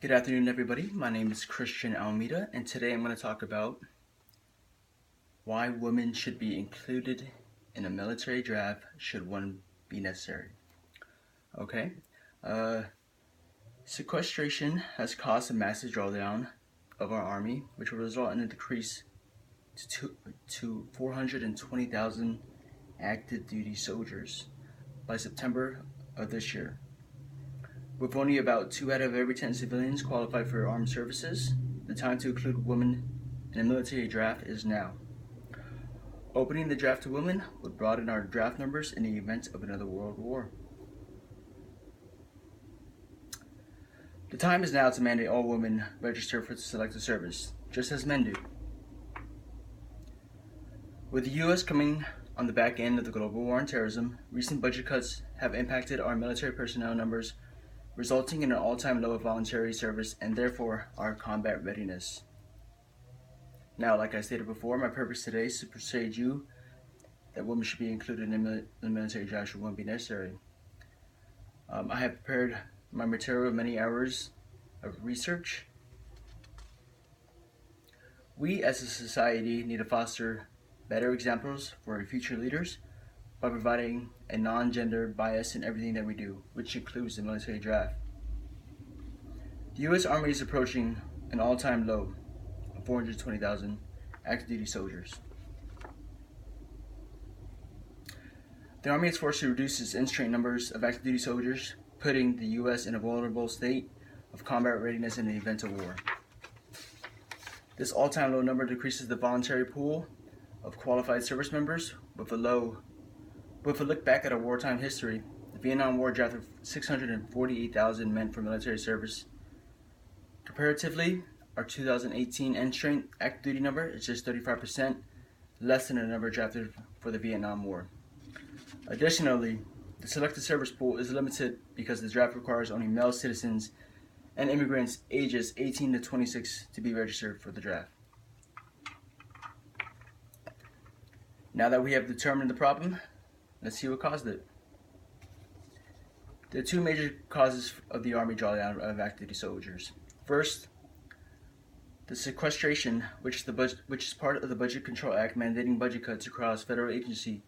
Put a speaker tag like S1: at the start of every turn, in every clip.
S1: Good afternoon, everybody. My name is Christian Almeida, and today I'm going to talk about why women should be included in a military draft should one be necessary. Okay, uh, sequestration has caused a massive drawdown of our army, which will result in a decrease to 420,000 active duty soldiers by September of this year. With only about 2 out of every 10 civilians qualified for armed services, the time to include women in a military draft is now. Opening the draft to women would broaden our draft numbers in the event of another world war. The time is now to mandate all women register for selective service, just as men do. With the U.S. coming on the back end of the global war on terrorism, recent budget cuts have impacted our military personnel numbers, resulting in an all-time low of voluntary service and therefore our combat readiness. Now, like I stated before, my purpose today is to persuade you that women should be included in the military draft should one be necessary. I have prepared my material with many hours of research. We as a society need to foster better examples for our future leaders by providing a non-gender bias in everything that we do, which includes the military draft. The U.S. Army is approaching an all-time low of 420,000 active duty soldiers. The Army is forced to reduce its in-trained numbers of active duty soldiers, putting the U.S. in a vulnerable state of combat readiness in the event of war. This all-time low number decreases the voluntary pool of qualified service members. With a look back at our wartime history, the Vietnam War drafted 648,000 men for military service. Comparatively, our 2018 end-strength active duty number is just 35% less than the number drafted for the Vietnam War. Additionally, the selected service pool is limited because the draft requires only male citizens and immigrants ages 18 to 26 to be registered for the draft. Now that we have determined the problem, let's see what caused it. There are two major causes of the Army drawdown of active duty soldiers. First, the sequestration, which is part of the Budget Control Act mandating budget cuts across federal agencies,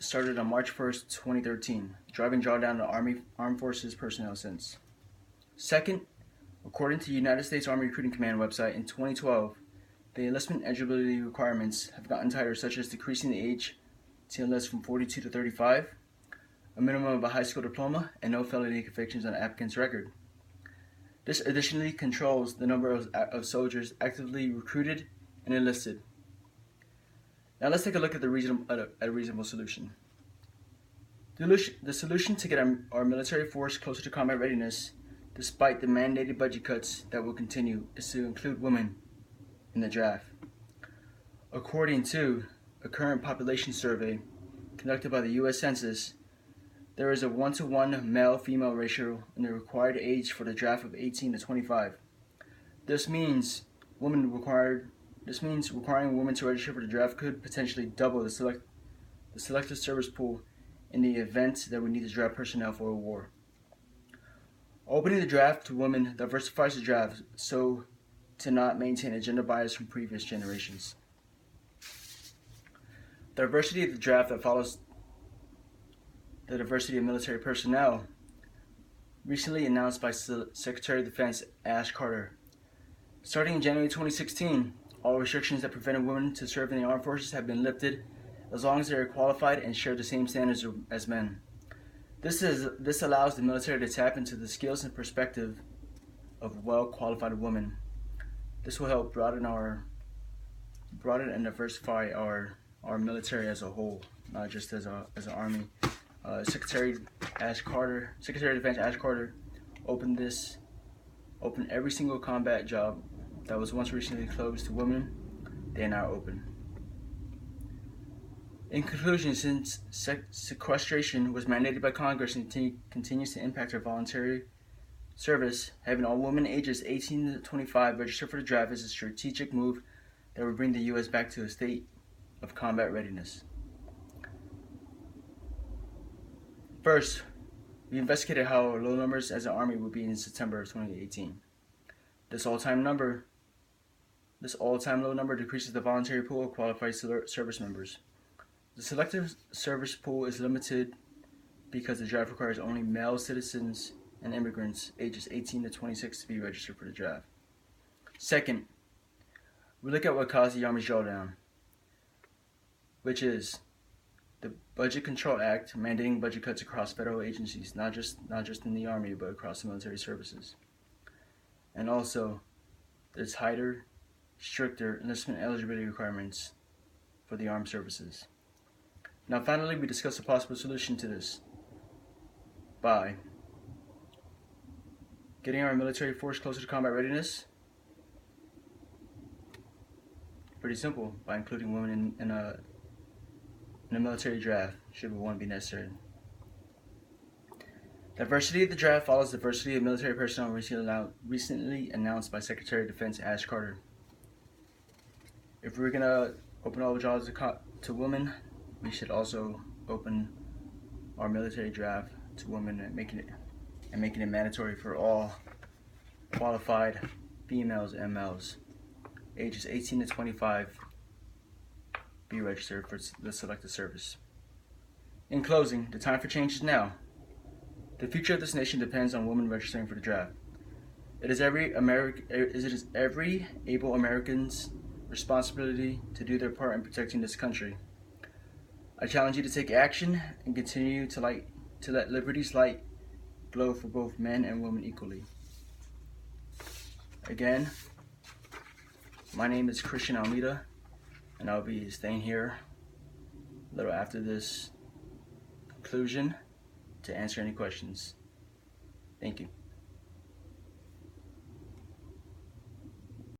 S1: started on March 1st, 2013, driving drawdown of Armed Forces personnel since. Second, according to the United States Army Recruiting Command website, in 2012, the enlistment eligibility requirements have gotten tighter, such as decreasing the age to enlist from 42 to 35, a minimum of a high school diploma, and no felony convictions on an applicant's record. This additionally controls the number of soldiers actively recruited and enlisted. Now let's take a look at a reasonable solution. The solution to get our military force closer to combat readiness, despite the mandated budget cuts that will continue, is to include women in the draft. According to a current population survey conducted by the U.S. Census, there is a 1-to-1 male-female ratio in the required age for the draft of 18 to 25. This means requiring women to register for the draft could potentially double the selective service pool in the event that we need to draft personnel for a war. Opening the draft to women diversifies the draft so to not maintain a gender bias from previous generations. The diversity of the draft that follows the diversity of military personnel, recently announced by Secretary of Defense Ash Carter. Starting in January 2016, all restrictions that prevented women to serve in the armed forces have been lifted as long as they are qualified and share the same standards as men. This allows the military to tap into the skills and perspective of well-qualified women. This will help broaden and diversify our military as a whole, not just as an army. Secretary of Defense Ash Carter opened every single combat job that was once recently closed to women. They are now open. In conclusion, since sequestration was mandated by Congress and continues to impact our voluntary service, having all women ages 18 to 25 register for the draft is a strategic move that will bring the U.S. back to a state of combat readiness. First, We investigated how low numbers as an Army would be in September of 2018. This all-time low number decreases the voluntary pool of qualified service members. The selective service pool is limited because the draft requires only male citizens and immigrants ages 18 to 26 to be registered for the draft. Second, we look at what caused the Army's drawdown, which is the Budget Control Act mandating budget cuts across federal agencies, not just in the Army, but across the military services. And also, there's tighter, stricter enlistment eligibility requirements for the armed services. Now finally, we discuss a possible solution to this by getting our military force closer to combat readiness. Pretty simple, by including women in a military draft, should one be necessary. Diversity of the draft follows diversity of military personnel recently announced by Secretary of Defense Ash Carter. If we're going to open all the jobs to women, we should also open our military draft to women and making it mandatory for all qualified females and males ages 18 to 25 be registered for the selected service. In closing, the time for change is now. The future of this nation depends on women registering for the draft. It is every able American's responsibility to do their part in protecting this country. I challenge you to take action and continue to let liberty's light glow for both men and women equally. Again, my name is Christian Almeida, and I'll be staying here a little after this conclusion to answer any questions. Thank you.